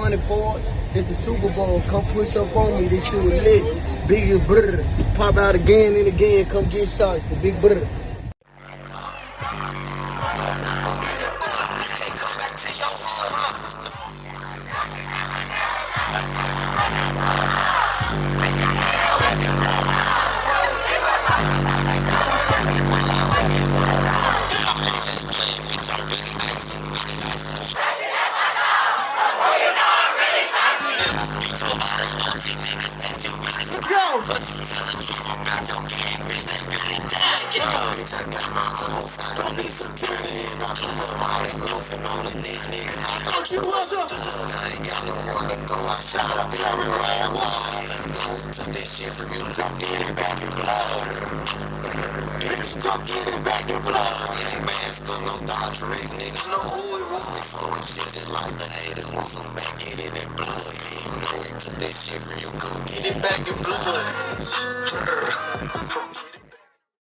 money for it at the Super Bowl. Come push up on me. This shit was lit. Big brr. Pop out again and again. Come get shots. The big brr. This shit for you, come get it back in blood.